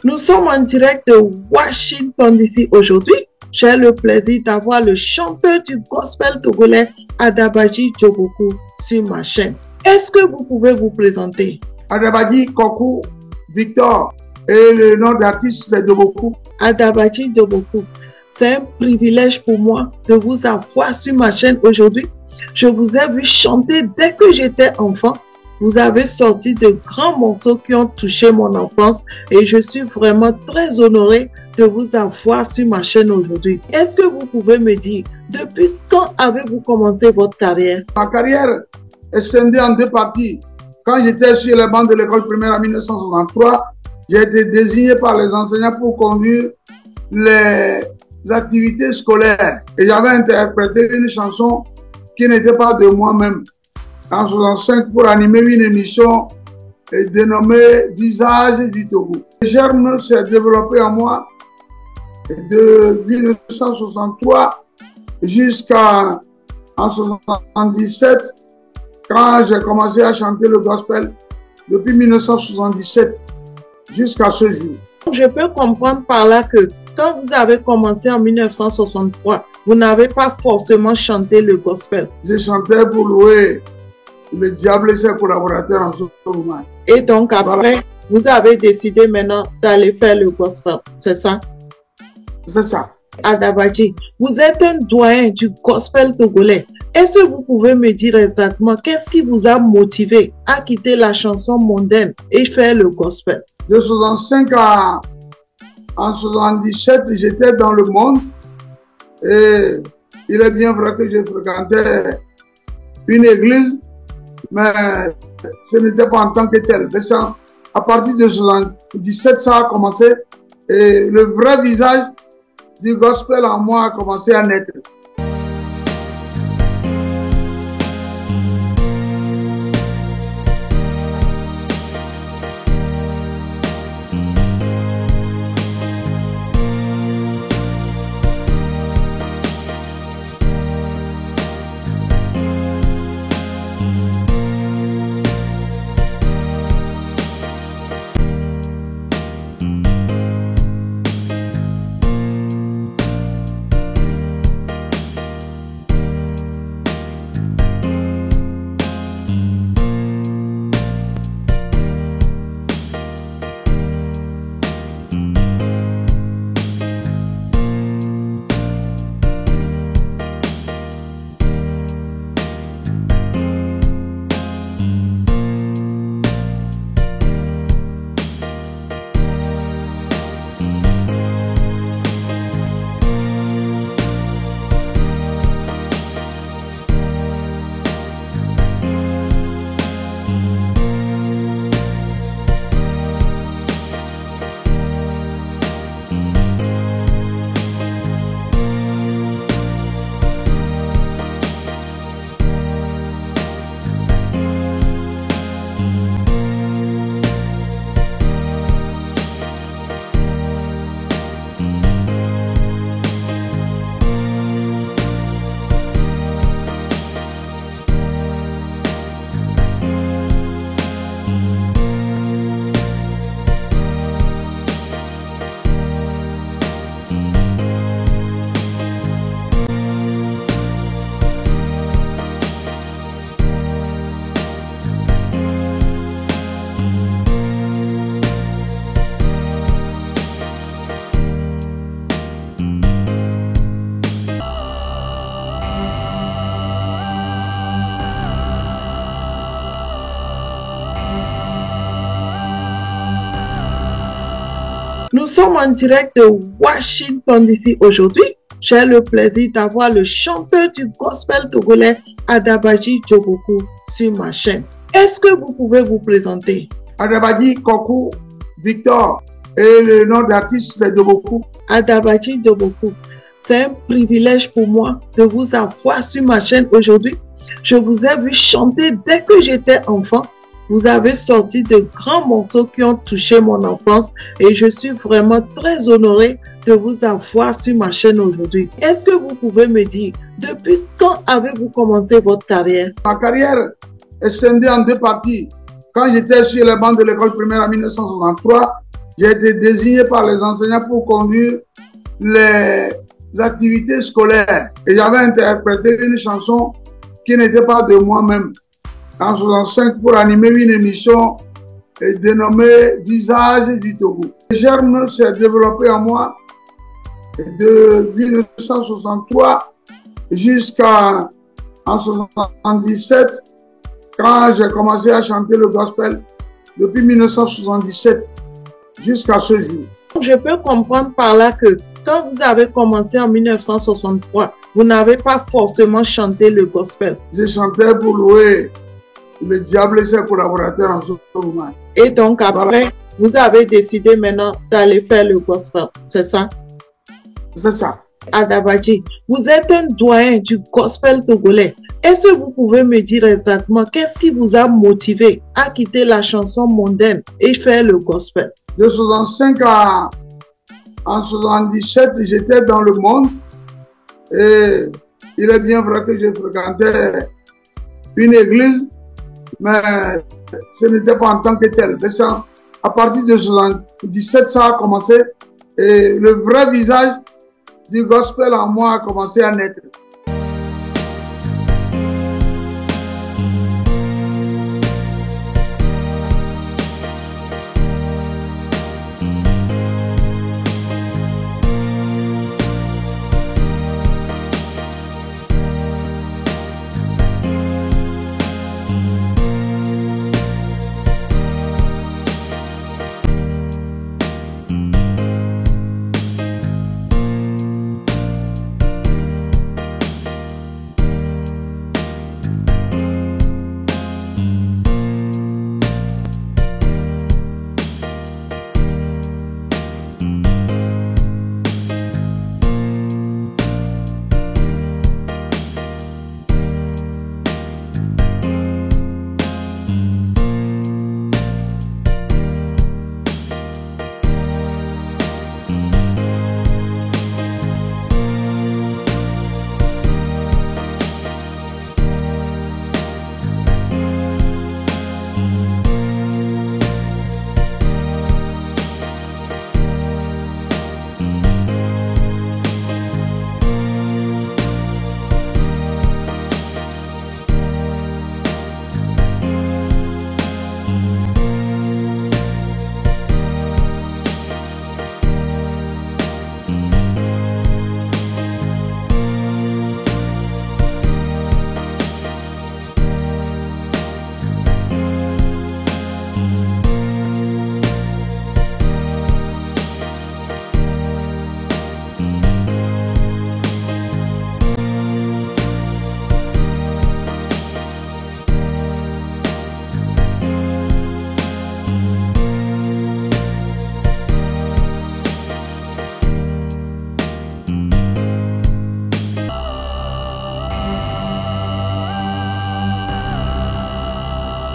Nous sommes en direct de Washington DC aujourd'hui. J'ai le plaisir d'avoir le chanteur du gospel togolais Adabaji Djoboku sur ma chaîne. Est-ce que vous pouvez vous présenter? Adabaji Koku Victor et le nom d'artiste c'est Djoboku. Adabaji Djoboku, c'est un privilège pour moi de vous avoir sur ma chaîne aujourd'hui. Je vous ai vu chanter dès que j'étais enfant. Vous avez sorti de grands morceaux qui ont touché mon enfance et je suis vraiment très honorée de vous avoir sur ma chaîne aujourd'hui. Est-ce que vous pouvez me dire, depuis quand avez-vous commencé votre carrière? Ma carrière est scindée en deux parties. Quand j'étais sur les bancs de l'école primaire en 1963, j'ai été désigné par les enseignants pour conduire les activités scolaires. Et j'avais interprété une chanson qui n'était pas de moi-même. En 1965 pour animer une émission dénommée Visage du Togo. Le germe s'est développé en moi de 1963 jusqu'en 1977 quand j'ai commencé à chanter le gospel depuis 1977 jusqu'à ce jour. Je peux comprendre par là que quand vous avez commencé en 1963, vous n'avez pas forcément chanté le gospel. Je chantais pour louer le diable et ses collaborateurs en ce moment. Et donc après, vous avez décidé maintenant d'aller faire le gospel, c'est ça? C'est ça. Adabaji, vous êtes un doyen du gospel togolais. Est-ce que vous pouvez me dire exactement qu'est-ce qui vous a motivé à quitter la chanson mondaine et faire le gospel? De 65 à en 77, j'étais dans le monde et il est bien vrai que je fréquentais une église, mais ce n'était pas en tant que tel. Mais ça, à partir de 77, ça a commencé et le vrai visage du gospel en moi a commencé à naître. Nous sommes en direct de Washington DC aujourd'hui. J'ai le plaisir d'avoir le chanteur du gospel togolais Adabaji Djoboku sur ma chaîne. Est-ce que vous pouvez vous présenter? Adabaji Koku Victor et le nom d'artiste c'est Djoboku. Adabaji Djoboku, c'est un privilège pour moi de vous avoir sur ma chaîne aujourd'hui. Je vous ai vu chanter dès que j'étais enfant. Vous avez sorti de grands morceaux qui ont touché mon enfance et je suis vraiment très honorée de vous avoir sur ma chaîne aujourd'hui. Est-ce que vous pouvez me dire, depuis quand avez-vous commencé votre carrière? Ma carrière est scindée en deux parties. Quand j'étais sur les bancs de l'école primaire en 1963, j'ai été désigné par les enseignants pour conduire les activités scolaires. Et j'avais interprété une chanson qui n'était pas de moi-même en 65 pour animer une émission dénommée Visage du Togo. Le germe s'est développé en moi de 1963 jusqu'en 1977 quand j'ai commencé à chanter le gospel depuis 1977 jusqu'à ce jour. Je peux comprendre par là que quand vous avez commencé en 1963, vous n'avez pas forcément chanté le gospel. Je chantais pour louer le diable et ses collaborateurs en ce moment. Et donc après, vous avez décidé maintenant d'aller faire le gospel, c'est ça? C'est ça. Adabaji, vous êtes un doyen du gospel togolais. Est-ce que vous pouvez me dire exactement qu'est-ce qui vous a motivé à quitter la chanson mondaine et faire le gospel? De 65 à en 77, j'étais dans le monde et il est bien vrai que je fréquentais une église, mais ce n'était pas en tant que tel. Mais ça, à partir de 77, ça a commencé et le vrai visage du gospel en moi a commencé à naître.